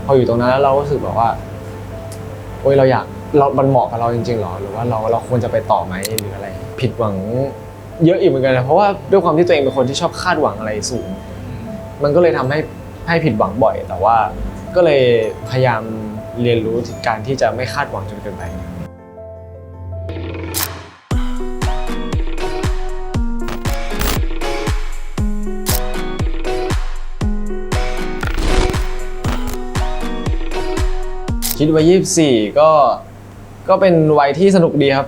ออยู่ตรงนั้นแล้วเรารู้สึกแบบว่าโอ๊ยมันเหมาะกับเราจริงๆหรอหรือว่าเราควรจะไปต่อไหมหรืออะไรผิดหวังเยอะอีกเหมือนกันนะเพราะว่าด้วยความที่ตัวเองเป็นคนที่ชอบคาดหวังอะไรสูงมันก็เลยทำให้ผิดหวังบ่อยแต่ว่าก็เลยพยายามเรียนรู้การที่จะไม่คาดหวังจนเกินไปคิดว่า24ก็เป็นวัยที่สนุกดีครับ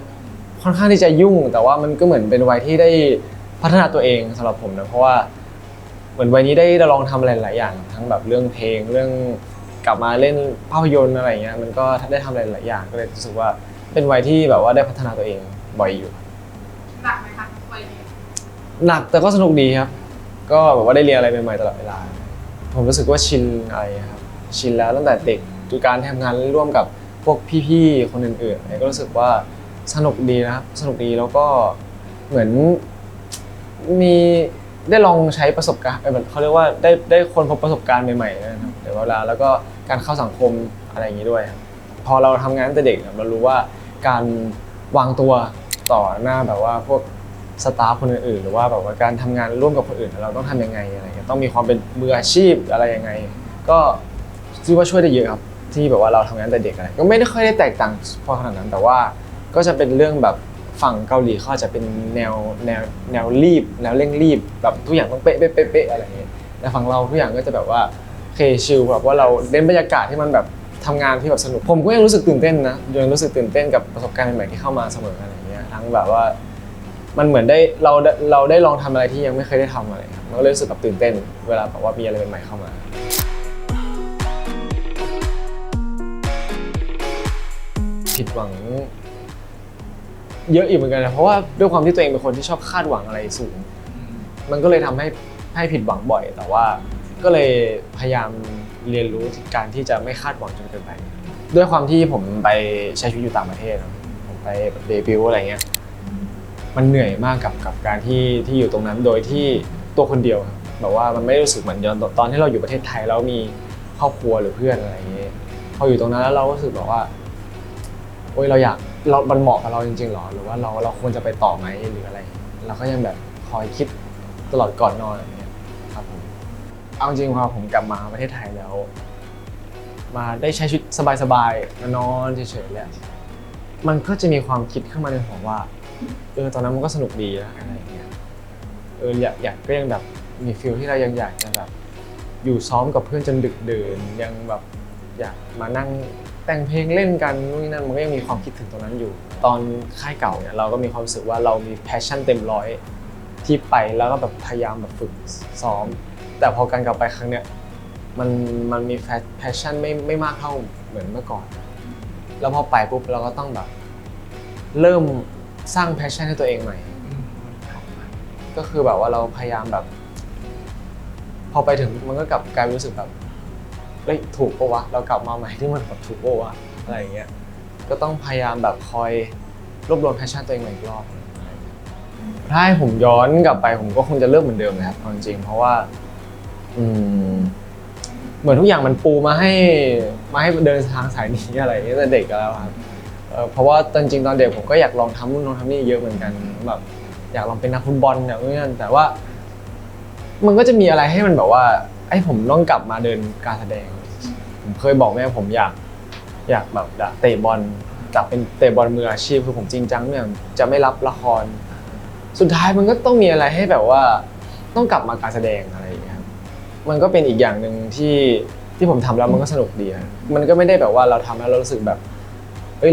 ค่อนข้างที่จะยุ่งแต่ว่ามันก็เหมือนเป็นวัยที่ได้พัฒนาตัวเองสำหรับผมนะเพราะว่าเหมือนวัยนี้ได้ลองทำอะไรหลายอย่างทั้งแบบเรื่องเพลงเรื่องกลับมาเล่นภาพยนตร์อะไรเงี้ยมันก็ได้ทำอะไรหลายอย่างก็เลยรู้สึกว่าเป็นวัยที่แบบว่าได้พัฒนาตัวเองบ่อยอยู่หนักไหมคะวัยนี้หนักแต่ก็สนุกดีครับก็แบบว่าได้เรียนอะไรใหม่ๆตลอดเวลาผมรู้สึกว่าชินอะไรครับชินแล้วตั้งแต่เด็กดูการทำงานร่วมกับพวกพี่ๆคนอื่นๆก็รู้สึกว่าสนุกดีนะครับสนุกดีแล้วก็เหมือนมีได้ลองใช้ประสบการณ์เขาเรียกว่าได้คนพบประสบการณ์ใหม่ๆนะครับเดี๋ยวเวลาแล้วก็การเข้าสังคมอะไรอย่างนี้ด้วยพอเราทำงานตั้งแต่เด็กเรารู้ว่าการวางตัวต่อหน้าแบบว่าพวกสตาฟคนอื่นๆหรือว่าแบบว่าการทำงานร่วมกับคนอื่นเราต้องทำยังไงอะไรต้องมีความเป็นมืออาชีพอะไรยังไงก็คิดว่าช่วยได้เยอะครับที่แบบว่าเราทำงานแต่เด็กอะไรก็ไม่ได้ค่อยได้แตกต่างพอขนาดนั้นแต่ว่าก็จะเป็นเรื่องแบบฝั่งเกาหลีเขาจะเป็นแนวรีบแนวเร่งรีบแบบทุกอย่างต้องเป๊ะอะไรอย่างเงี้ยแต่ฝั่งเราทุกอย่างก็จะแบบว่าเคชิลแบบว่าเราเน้นบรรยากาศที่มันแบบทำงานที่แบบสนุกผมก็ยังรู้สึกตื่นเต้นนะยังรู้สึกตื่นเต้นกับประสบการณ์ใหม่ๆที่เข้ามาเสมออะไรอย่างเงี้ยทั้งแบบว่ามันเหมือนได้เราได้ลองทำอะไรที่ยังไม่เคยได้ทำอะไรมันก็เลยรู้สึกแบบตื่นเต้นเวลาแบบว่ามีอะไรใหม่ๆเข้ามาผิดหวังเยอะอีกเหมือนกันนะเพราะว่าด้วยความที่ตัวเองเป็นคนที่ชอบคาดหวังอะไรสูงมันก็เลยทำให้ผิดหวังบ่อยแต่ว่าก็เลยพยายามเรียนรู้การที่จะไม่คาดหวังจนเกินไปด้วยความที่ผมไปใช้ชีวิตอยู่ต่างประเทศผมไปเดบิวต์อะไรเงี้ยมันเหนื่อยมากกับการที่อยู่ตรงนั้นโดยที่ตัวคนเดียวแบบว่ามันไม่รู้สึกเหมือนตอนที่เราอยู่ประเทศไทยแล้วมีครอบครัวหรือเพื่อนอะไรอย่างเงี้ยพออยู่ตรงนั้นแล้วเราก็รู้สึกแบบว่าโอ๊ยมันเหมาะกับเราจริงๆหรอหรือว่าเราควรจะไปต่อไหมหรืออะไรเราก็ยังแบบคอยคิดตลอดก่อนนอนอย่างเงี้ยครับผมเอาจริงพอผมกลับมาประเทศไทยแล้วมาได้ใช้ชีวิตสบายๆนอนเฉยๆเลยมันก็จะมีความคิดเข้ามาในหัวว่าตอนนั้นมันก็สนุกดีนะอะไรอย่างเงี้ยอยากก็ยังแบบมีฟีลที่เรายังอยากจะแบบอยู่ซ้อมกับเพื่อนจนดึกดื่นยังแบบอยากมานั่งแต่งเพลงเล่นกันนู่นนี่นั่นมันก็ยังมีความคิดถึงตรงนั้นอยู่ตอนค่ายเก่าเนี่ยเราก็มีความรู้สึกว่าเรามีแพชชั่นเต็มร้อยที่ไปแล้วก็แบบพยายามแบบฝึกซ้อมแต่พอการกลับไปครั้งเนี้ยมันมีแพชชั่นไม่มากเท่าเหมือนเมื่อก่อนแล้วพอไปปุ๊บเราก็ต้องแบบเริ่มสร้างแพชชั่นให้ตัวเองใหม่ก็คือแบบว่าเราพยายามแบบพอไปถึงมันก็กลายรู้สึกแบบถูกปะวะเรากลับมาใหม่ที่มันแบบถูกปะวะอะไรอย่างเงี้ยก็ต้องพยายามแบบคอยรวบรวมแพชชั่นตัวเองใหม่อีกรอบถ้าให้ผมย้อนกลับไปผมก็คงจะเริ่มเหมือนเดิมนะครับจริงๆเพราะว่าเหมือนทุกอย่างมันปูมาให้เดินทางสายนี้อะไรอย่างเงี้ยแต่เด็กแล้วครับเพราะว่าจริงๆตอนเด็กผมก็อยากลองทำนู่นลองทำนี่เยอะเหมือนกันแบบอยากลองเป็นนักฟุตบอลอย่างนี้แต่ว่ามันก็จะมีอะไรให้มันแบบว่าผมต้องกลับมาเดินการแสดงผมเคยบอกแม่ผมอยากแบบเตะบอลจะเป็นเตะบอลมืออาชีพคือผมจริงจังเนี่ยจะไม่รับละครสุดท้ายมันก็ต้องมีอะไรให้แบบว่าต้องกลับมาการแสดงอะไรอย่างเงี้ยมันก็เป็นอีกอย่างหนึ่งที่ผมทำแล้วมันก็สนุกดีมันก็ไม่ได้แบบว่าเราทำแล้วเรารู้สึกแบบ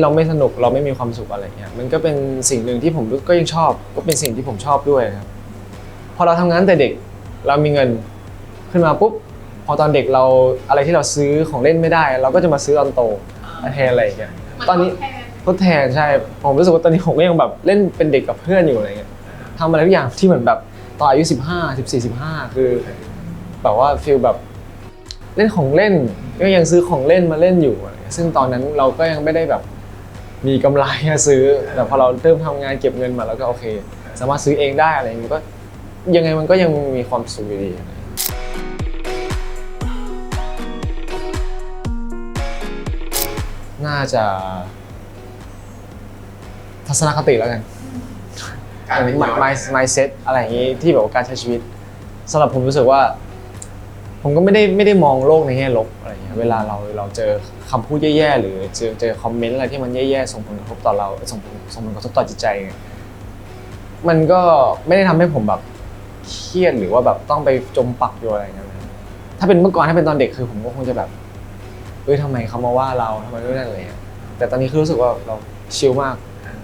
เราไม่สนุกเราไม่มีความสุขอะไรเงี้ยมันก็เป็นสิ่งหนึ่งที่ผมก็ยังชอบก็เป็นสิ่งที่ผมชอบด้วยครับพอเราทำงานแต่เด็กเรามีเงินขึ้นมาปุ๊บพอตอนเด็กเราอะไรที่เราซื้อของเล่นไม่ได้เราก็จะมาซื้อตอนโตแทนอะไรอย่างเงี้ยตอนนี้ทดแทนใช่ผมรู้สึกว่าตอนนี้ผมก็ยังแบบเล่นเป็นเด็กกับเพื่อนอยู่อะไรเงี้ยทำอะไรทุกอย่างที่เหมือนแบบตอนอายุ15 14 15คือแบบว่าฟีลแบบเล่นของเล่นก็ยังซื้อของเล่นมาเล่นอยู่ซึ่งตอนนั้นเราก็ยังไม่ได้แบบมีกำไรซื้อแต่พอเราเริ่มทำงานเก็บเงินมาแล้วก็โอเคสามารถซื้อเองได้อะไรมันก็ยังไงมันก็ยังมีความสุขอยู่ดี น่าจะทัศนคติแล้วกัน การเป็นย้อน mindset อะไรอย่างนี้ที่แบบว่าการใช้ชีวิตสำหรับผมรู้สึกว่า ผมก็ไม่ได้มองโลกในแง่ลบอะไรอย่างเงี้ยเวลาเราเจอคำพูดแย่ๆหรือเจอคอมเมนต์อะไรที่มันแย่ๆส่งผลกระทบต่อเราส่งผลกระทบต่อจิตใจเนี่ยมันก็ไม่ได้ทำให้ผมแบบเครียดหรือว่าแบบต้องไปจมปักอยู่อะไรอย่างเงี้ยนะถ้าเป็นเมื่อก่อนถ้าเป็นตอนเด็กคือผมก็คงจะแบบทำไมเขามาว่าเราทำไมไม่ได้อะไรเงี้ยแต่ตอนนี้คือรู้สึกว่าเราชิลมาก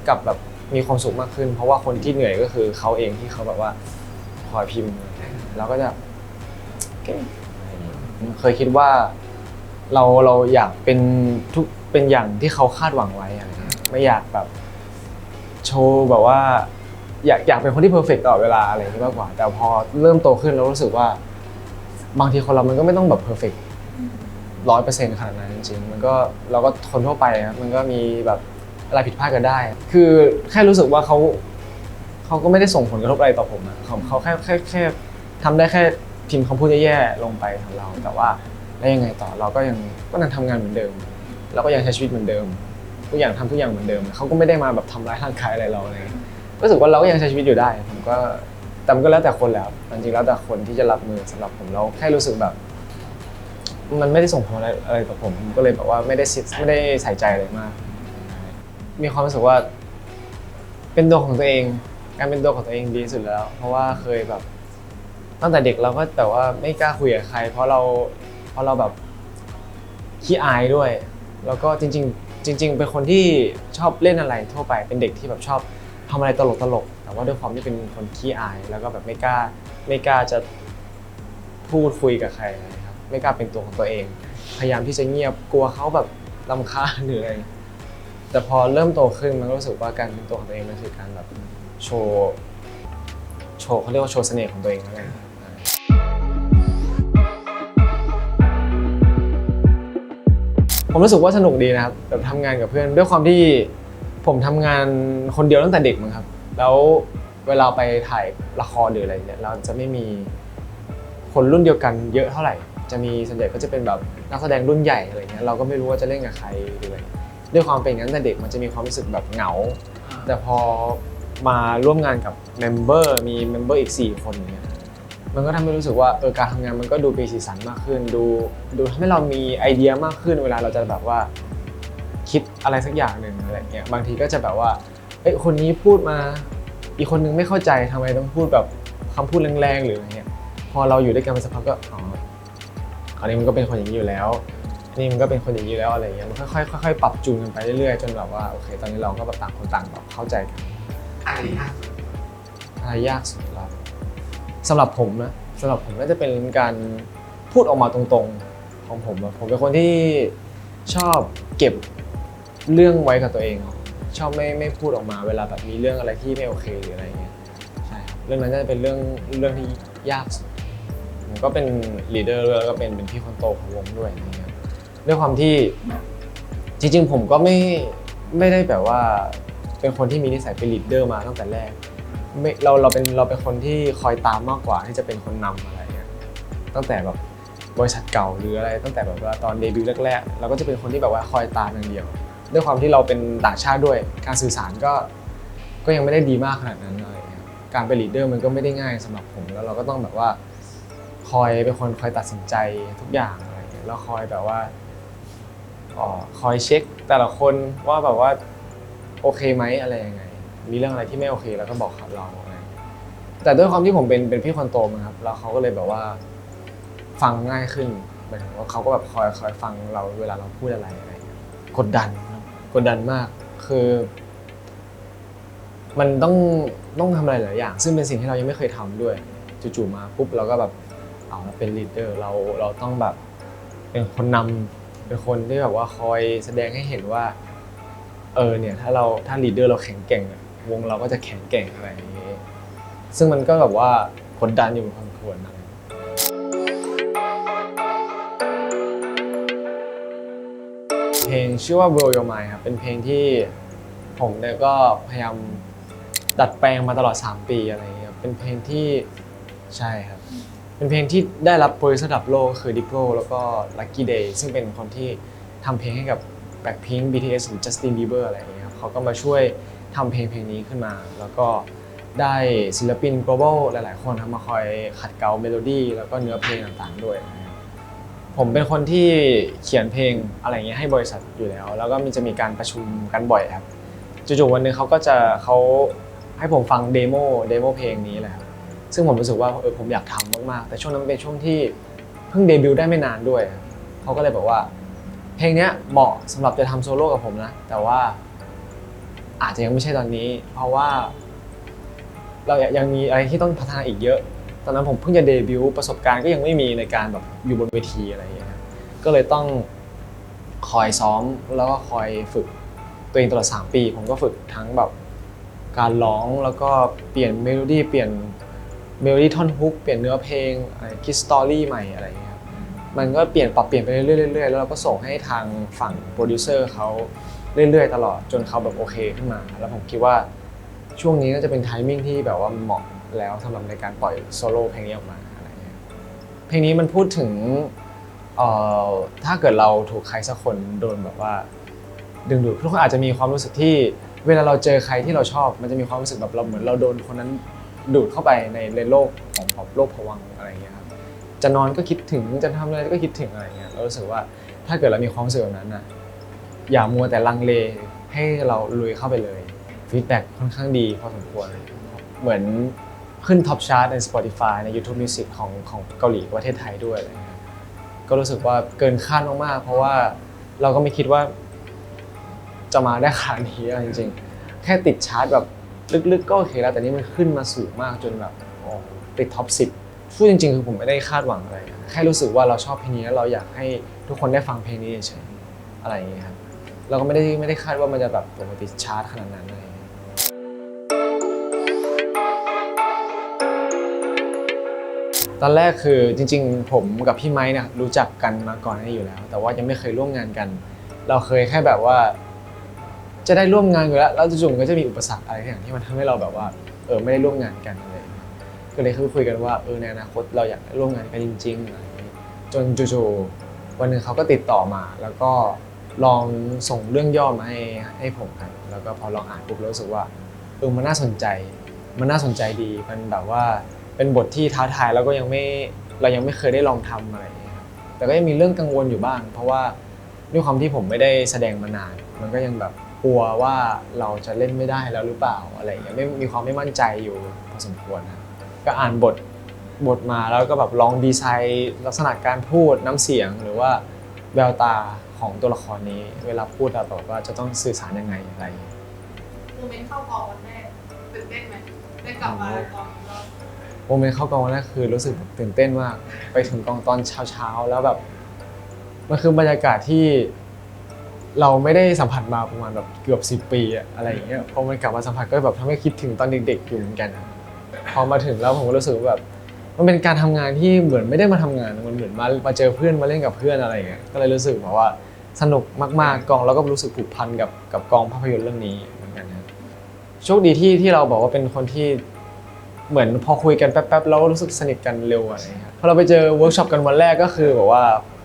กับแบบมีความสุขมากขึ้นเพราะว่าคนที่เหนื่อยก็คือเขาเองที่เขาแบบว่าคอยพิมพ์เราก็จะเก่งเคยคิดว่าเราอยากเป็นอย่างที่เขาคาดหวังไว้อะไรเงี้ยไม่อยากแบบโชว์แบบว่าอยากเป็นคนที่เพอร์เฟกต์ตลอดเวลาอะไรอย่างนี้มากกว่าแต่พอเริ่มโตขึ้นเรารู้สึกว่าบางทีคนเรามันก็ไม่ต้องแบบเพอร์เฟกต์100%ขนาดนั้นจริงๆมันก็เราก็คนทั่วไปครับมันก็มีแบบอะไรผิดพลาดกันได้คือแค่รู้สึกว่าเขาก็ไม่ได้ส่งผลกระทบอะไรต่อผมนะเขาแค่ทำได้แค่พิมพ์คำพูดแย่ๆลงไปทางเราแต่ว่าแล้วยังไงต่อเราก็ยังทำงานเหมือนเดิมเราก็ยังใช้ชีวิตเหมือนเดิมทุกอย่างทุกอย่างเหมือนเดิมเขาก็ไม่ได้มาแบบทำร้ายร่างกายอะไรเราเลยรู้สึกว่าเราก็ยังใช้ชีวิตอยู่ได้ผมก็แต่มันก็แล้วแต่คนแล้วจริงๆแล้วแต่คนที่จะรับมือสำหรับผมเราแค่รู้สึกแบบมันไม่ได้ส่งผลอะไรต่อผมก็เลยแบบว่าไม่ได้ใส่ใจอะไรมากมีความรู้สึกว่าเป็นตัวของตัวเองการเป็นตัวของตัวเองดีสุดแล้วเพราะว่าเคยแบบตั้งแต่เด็กเราก็แต่ว่าไม่กล้าคุยกับใครเพราะเราแบบขี้อายด้วยแล้วก็จริงเป็นคนที่ชอบเล่นอะไรทั่วไปเป็นเด็กที่แบบชอบทำอะไรตลกแต่ว่าด้วยความที่เป็นคนขี้อายแล้วก็แบบไม่กล้าจะพูดคุยกับใครนะครับไม่กล้าเป็นตัวของตัวเองพยายามที่จะเงียบกลัวเขาแบบรำคาญหรืออะไรแต่พอเริ่มโตขึ้นมันก็รู้สึกว่าการเป็นตัวของตัวเองมันคือการแบบโชว์เขาเรียกว่าโชว์เสน่ห์ของตัวเองอะไรผมรู้สึกว่าสนุกดีนะครับแบบทำงานกับเพื่อนด้วยความที่ผมทำงานคนเดียวตั้งแต่เด็กมั้งครับแล้วเวลาไปถ่ายละครหรืออะไรเนี่ยเราจะไม่มีคนรุ่นเดียวกันเยอะเท่าไหร่จะมีส่วนใหญ่ก็จะเป็นแบบนักแสดงรุ่นใหญ่อะไรเงี้ยเราก็ไม่รู้ว่าจะเล่นกับใครหรืออะไรด้วยความเป็นอย่างนั้นแต่เด็กมันจะมีความรู้สึกแบบเหงาแต่พอมาร่วมงานกับเมมเบอร์มีเมมเบอร์อีก4คนเนี่ยมันก็ทำให้รู้สึกว่าการทำงานมันก็ดูมีสีสันมากขึ้นดูทำให้เรามีไอเดียมากขึ้นเวลาเราจะแบบว่าคิดอะไรสักอย่างหนึ่งอะไรเงี้ยบางทีก็จะแบบว่าคนนี้พูดมาอีกคนนึงไม่เข้าใจทำไมต้องพูดแบบคำพูดแรงๆหรืออะไรเงี้ยพอเราอยู่ด้วยกันไปสักพักก็คราวนี้มันก็เป็นคนอย่างนี้อยู่แล้วนี่มันก็เป็นคนอย่างนี้แล้วอะไรเงี้ยมันค่อยๆปรับจูนกันไปเรื่อยๆจนแบบว่าโอเคตอนนี้เราก็แบบต่างคนต่างแบบเข้าใจกันอะไรยากสุดแล้วสำหรับผมนะสำหรับผมน่าจะเป็นการพูดออกมาตรงๆของผมผมเป็นคนที่ชอบเก็บเรื่องไว้กับตัวเองชอบไม่พูดออกมาเวลาแบบมีเรื่องอะไรที่ไม่โอเคหรืออะไรเงี้ยใช่เรื่องนั้นน่าจะเป็นเรื่องที่ยากสุดผมก็เป็นลีดเดอร์แล้วก็เป็นพี่คนโตของวงด้วยอะไรเงี้ยด้วยความที่จริงๆผมก็ไม่ได้แบบว่าเป็นคนที่มีนิสัยเป็นลีดเดอร์มาตั้งแต่แรกเราเป็นคนที่คอยตามมากกว่าที่จะเป็นคนนำอะไรเงี้ยตั้งแต่แบบบริษัทเก่าหรืออะไรตั้งแต่แบบว่าตอนเดบิวต์แรกๆเราก็จะเป็นคนที่แบบว่าคอยตามอย่างเดียวด้วยความที่เราเป็นต่างชาติด้วยการสื่อสารก็ยังไม่ได้ดีมากขนาดนั้นอะไรเงี้ยการเป็นลีดเดอร์มันก็ไม่ได้ง่ายสำหรับผมแล้วเราก็ต้องแบบว่าเป็นคนคอยตัดสินใจทุกอย่างอะไรเงี้ยแล้วคอยแบบว่าคอยเช็คแต่ละคนว่าแบบว่าโอเคไหมอะไรยังไงมีเรื่องอะไรที่ไม่โอเคแล้วก็บอกเขาเราอะไรแต่ด้วยความที่ผมเป็นพี่คนโตมั้งครับแล้วเขาก็เลยแบบว่าฟังง่ายขึ้นหมายถึงว่าเขาก็แบบคอยฟังเราเวลาเราพูดอะไรกดดันมากคือมันต้องทำอะไรหลายอย่างซึ่งเป็นสิ่งที่เรายังไม่เคยทำด้วยจู่ๆมาปุ๊บเราก็แบบเราเป็นลีดเดอร์เราต้องแบบเป็นคนนำเป็นคนที่แบบว่าคอยแสดงให้เห็นว่าเนี่ยถ้าลีดเดอร์เราแข็งแกร่งวงเราก็จะแข็งแกร่งอะไรอย่างนี้ซึ่งมันก็แบบว่ากดดันอยู่พอสมควรนะเพลงชื่อว่า Blow Your Mind ครับเป็นเพลงที่ผมเนี่ยก็พยายามดัดแปลงมาตลอด3ปีอะไรอย่างเงี้ยเป็นเพลงที่ใช่ครับเป็นเพลงที่ได้รับโปรดิวเซอร์ระดับโลกคือ Diplo แล้วก็ Lucky Day ซึ่งเป็นคนที่ทำเพลงให้กับ Blackpink BTS หรือ Justin Bieber อะไรอย่างเงี้ยครับเขาก็มาช่วยทำเพลงนี้ขึ้นมาแล้วก็ได้ศิลปิน global หลายๆคนมาคอยขัดเกลาเมโลดี้แล้วก็เนื้อเพลงต่างๆด้วยนะครับผมเป็นคนที่เขียนเพลงอะไรเงี้ยให้บริษัทอยู่แล้วก็จะมีการประชุมกันบ่อยครับจู่ๆวันนึงเขาให้ผมฟังเดโมเพลงนี้แหละครับซึ่งผมรู้สึกว่าผมอยากทำมากๆแต่ช่วงนั้นเป็นช่วงที่เพิ่งเดบิวต์ได้ไม่นานด้วยเขาก็เลยบอกว่าเพลงนี้เหมาะสำหรับจะทำโซโล่กับผมนะแต่ว่าอาจจะยังไม่ใช่ตอนนี้เพราะว่าเรายังมีอะไรที่ต้องพัฒนาอีกเยอะตอนนั้นผมเพิ่งจะเดบิวต์ประสบการณ์ก็ยังไม่มีในการแบบอยู่บนเวทีอะไรอย่างเงี้ยก็เลยต้องคอยซ้อมแล้วก็คอยฝึกตัวเองตลอด3 ปีผมก็ฝึกทั้งแบบการร้องแล้วก็เปลี่ยนเมโลดี้ท่อนฮุกเปลี่ยนเนื้อเพลงคิดสตอรี่ใหม่อะไรอย่างเงี้ยมันก็ปรับเปลี่ยนไปเรื่อยๆแล้วเราก็ส่งให้ทางฝั่งโปรดิวเซอร์เขาเรื่อยๆตลอดจนเขาแบบโอเคขึ้นมาแล้วผมคิดว่าช่วงนี้น่าจะเป็นไทมิ่งที่แบบว่าเหมาะแล้วสำหรับในการปล่อยโซโล่เพลงนี้ออกมาอะไรเงี้ยเพลงนี้มันพูดถึงถ้าเกิดเราถูกใครสักคนโดนแบบว่าดึงดูดทุกคนอาจจะมีความรู้สึกที่เวลาเราเจอใครที่เราชอบมันจะมีความรู้สึกแบบเราเหมือนเราโดนคนนั้นดูดเข้าไปในโลกของโลกภวังค์อะไรเงี้ยครับจะนอนก็คิดถึงจะทำอะไรก็คิดถึงอะไรเงี้ยเรารู้สึกว่าถ้าเกิดเรามีความรู้สึกแบบนั้นน่ะอย่ามัวแต่ลังเลให้เราลุยเข้าไปเลยฟีดแบ็กค่อนข้างดีพอสมควรเหมือนขึ้นท็อปชาร์ตใน Spotify ใน YouTube Music ของเกาหลีประเทศไทยด้วยอะไรเงี้ยก็รู้สึกว่าเกินคาดมากๆเพราะว่าเราก็ไม่คิดว่าจะมาได้ขนาดนี้จริงๆแค่ติดชาร์ตแบบลึกๆก็โอเคแล้วแต่นี่มันขึ้นมาสูงมากจนแบบติดท็อป 10พูดจริงๆคือผมไม่ได้คาดหวังอะไรแค่รู้สึกว่าเราชอบเพลงนี้แล้วเราอยากให้ทุกคนได้ฟังเพลงนี้เฉยๆอะไรอย่างเงี้ยครับเราก็ไม่ได้คาดว่ามันจะแบบติดชาร์ตขนาดนั้นอะไรอย่างเงี้ยตอนแรกคือจริงๆผมกับพี่ไม้เนี่ยรู้จักกันมาก่อนนี้อยู่แล้วแต่ว่ายังไม่เคยร่วมงานกันเราเคยแค่แบบว่าจะได้ร่วมงานอยู่แล้วจู่ๆมันก็จะมีอุปสรรคอะไรอย่างที่มันทำให้เราแบบว่าไม่ได้ร่วมงานกันอะไรก็เลยคุยกันว่าในอนาคตเราอยากร่วมงานกันจริงๆอะไรอย่างนี้จนจู่ๆวันหนึ่งเขาก็ติดต่อมาแล้วก็ลองส่งเรื่องย่อมาให้ผมกันแล้วก็พอลองอ่านปุ๊บรู้สึกว่ามันน่าสนใจดีมันแบบว่าเป็นบทที่ท้าทายแล้วก็เรายังไม่เคยได้ลองทำอะไรอย่างเงี้ยครับแต่ก็ยังมีเรื่องกังวลอยู่บ้างเพราะว่าด้วยความที่ผมไม่ได้แสดงมานานมันก็ยังแบบกลัวว่าเราจะเล่นไม่ได้แล้วหรือเปล่าอะไรอย่างเงี้ยไม่มีความไม่มั่นใจอยู่พอสมควรนะก็อ่านบทมาแล้วก็แบบลองดีไซน์ลักษณะการพูดน้ำเสียงหรือว่าแววตาของตัวละครนี้เวลาพูดแบบว่าจะต้องสื่อสารยังไงอะไรโมเมนต์เข้ากองวันแรกตื่นเต้นไหมได้กลับมากองรอบโมเมนต์เข้ากองวันแรกคือรู้สึกตื่นเต้นมากไปถึงกองตอนเช้าแล้วแบบมันคือบรรยากาศที่เราไม่ได้สัมผัสมาประมาณแบบเกือบ10 ปีอะไรอย่างเงี้ยพอมันกลับมาสัมผัสก็แบบทำให้คิดถึงตอนเด็กๆอยู่เหมือนกันพอมาถึงแล้วผมก็รู้สึกแบบมันเป็นการทำงานที่เหมือนไม่ได้มาทำงานมันเหมือนมาเจอเพื่อนมาเล่นกับเพื่อนอะไรอย่างเงี้ยก็เลยรู้สึกแบบว่าสนุกมากๆกองแล้วก็รู้สึกผูกพันกับกองภาพยนตร์เรื่องนี้เหมือนกันนะโชคดีที่เราบอกว่าเป็นคนที่เหมือนพอคุยกันแป๊บๆแล้วรู้สึกสนิทกันเร็วอะไรอย่างเงี้ยพอเราไปเจอเวิร์กช็อปกันวันแรกก็คือแบบว่า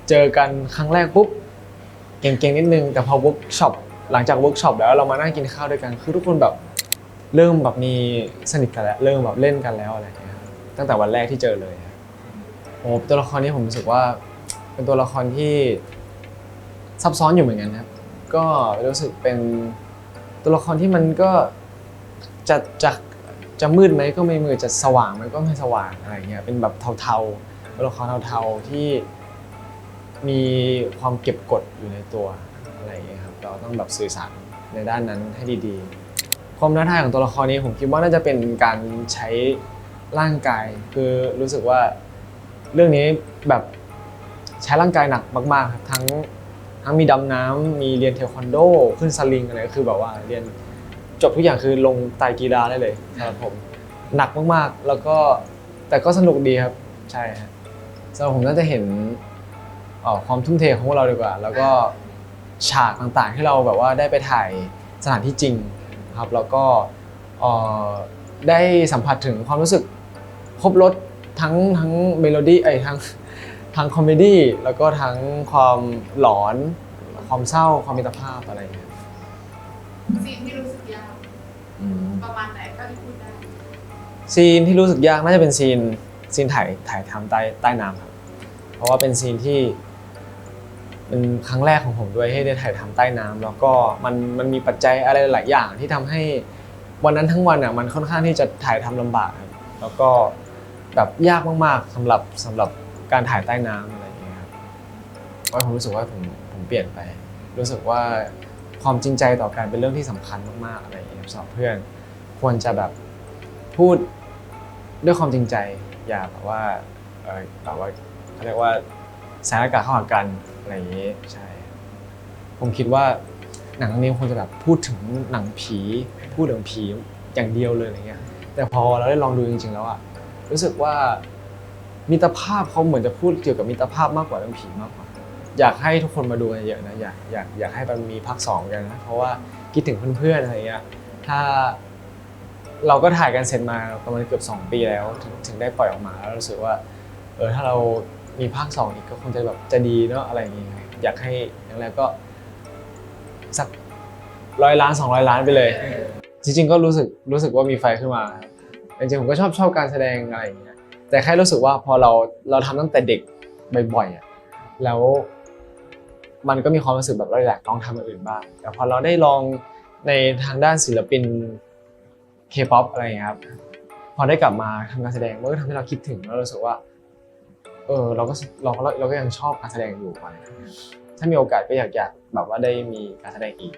เจอกันครั้งแรกปุ๊บเก่งๆนิดนึงแต่พอเวิร์กช็อปหลังจากเวิร์กช็อปแล้วเรามานั่งกินข้าวด้วยกันคือทุกคนแบบเริ่มแบบมีสนิทกันแล้วเริ่มแบบเล่นกันแล้วอะไรอย่างเงี้ยตั้งแต่วันแรกที่เจอเลยตัวละครนี้ผมรู้สึกว่าเป็นตัวละครที่ซับซ้อนอยู่เหมือนกันครับก็รู้สึกเป็นตัวละครที่มันก็จะมืดไหมก็ไม่มืดจะสว่างมันก็ไม่สว่างอะไรเงี้ยเป็นแบบเทาๆตัวละครเทาๆที่มีความเก็บกดอยู่ในตัวอะไรอย่างเงี้ยครับเราต้องแบบสื่อสารในด้านนั้นให้ดีๆความท้าทายของตัวละครนี้ผมคิดว่าน่าจะเป็นการใช้ร่างกายคือรู้สึกว่าเรื่องนี้แบบใช้ร่างกายหนักมากๆครับทั้งมีดำน้ำมีเรียนเทควันโดขึ้นสลิงอะไรคือแบบว่าเรียนจบทุกอย่างคือลงไตรกีฬาได้เลยสำหรับผมหนักมากๆแล้วก็แต่ก็สนุกดีครับใช่ครับสำหรับผมน่าจะเห็นความทุ่มเทของพวกเราดีกว่าแล้วก็ฉากต่างๆที่เราแบบว่าได้ไปถ่ายสถานที่จริงครับแล้วก็ได้สัมผัสถึงความรู้สึกครบรสทั้งเมโลดี้ทั้งคอมเมดี้แล้วก็ทั้งความหลอนค ความเศร้าความมิตรภาพอะไรอย่างเงี้ย ซีนที่รู้สึกยาก อืม ประมาณไหนก็ที่พูดได้ ซีนที่รู้สึกยากน่าจะเป็นซีนถ่ายทำใต้น้ำครับเพราะว่าเป็นซีนที่เป็นครั้งแรกของผมด้วยที่ได้ถ่ายทำใต้น้ำแล้วก็มันมีปัจจัยอะไรหลายอย่างที่ทำให้วันนั้นทั้งวันอ่ะมันค่อนข้างที่จะถ่ายทำลำบากครับแล้วก็แบบยากมากๆสำหรับการถ่ายใต้น้ำอะไรอย่างเงี้ยครับว่าผมรู้สึกว่าผมเปลี่ยนไป รู้สึกว่าความจริงใจต่อกันเป็นเรื่องที่สำคัญมากๆอะไรอย่างเงี้ยสำหรับเพื่อนควรจะแบบพูดด้วยความจริงใจอย่าแบบว่าแบบว่าเขาเรียกว่าใส่หน้ากากเข้าหากันอะไรอย่างงี้ใช่ผมคิดว่าหนังเรื่องนี้ควรจะแบบพูดถึงหนังผีพูดถึงผีอย่างเดียวเลยอะไรเงี้ยแต่พอเราได้ลองดูจริงๆแล้วอะรู้สึกว่ามิตรภาพเขาเหมือนจะพูดเกี่ยวกับมิตรภาพมากกว่าเรื่องผีมากกว่าอยากให้ทุกคนมาดูกันเยอะนะอยากให้มันมีภาค2กันนะเพราะว่าคิดถึงเพื่อนๆอะไรเงี้ยถ้าเราก็ถ่ายกันเสร็จมาประมาณเกือบ2 ปีแล้วถึงได้ปล่อยออกมาแล้วรู้สึกว่าถ้าเรามีภาค2อีกก็คงจะแบบจะดีเนาะอะไรอย่างเงี้ยอยากให้อย่างแรกก็สัก100 ล้าน200 ล้านไปเลยจริงๆก็รู้สึกว่ามีไฟขึ้นมาจริงๆผมก็ชอบการแสดงอะไรอย่างเงี้ยแต่แค่รู้สึกว่าพอเราทำตั้งแต่เด็กบ่อยๆอ่ะแล้วมันก็มีความรู้สึกแบบเราอยากลองทำอย่างอื่นบ้างแต่พอเราได้ลองในทางด้านศิลปิน K-pop อะไรอย่างเงี้ยครับพอได้กลับมาทำการแสดงมันก็ทำให้เราคิดถึงแล้วรู้สึกว่าเราก็ยังชอบการแสดงอยู่มันถ้ามีโอกาสก็อยากแบบว่าได้มีการแสดงอีก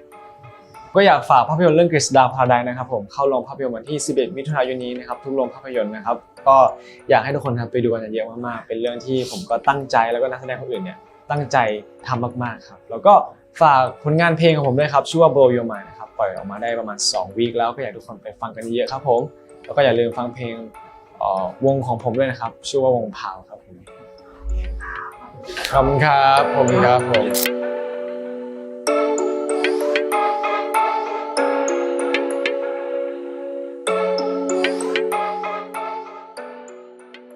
ก็อยากฝากภาพยนตร์เรื่องกฤษดาพาราไดซ์นะครับผมเข้าโรงภาพยนตร์วันที่11 มิถุนายนนี้นะครับทุกโรงภาพยนตร์นะครับก็อยากให้ทุกคนไปดูกันเยอะมากๆเป็นเรื่องที่ผมก็ตั้งใจแล้วก็นักแสดงคนอื่นเนี่ยตั้งใจทำมากๆครับแล้วก็ฝากผลงานเพลงของผมด้วยครับชื่อว่า Blow Your Mind นะครับปล่อยออกมาได้ประมาณ2 วีคแล้วก็อยากให้ทุกคนไปฟังกันเยอะครับผมแล้วก็อย่าลืมฟังเพลงวงของผมด้วยนะครับชื่อว่าวงพาวครับผมขอบคุณครับผม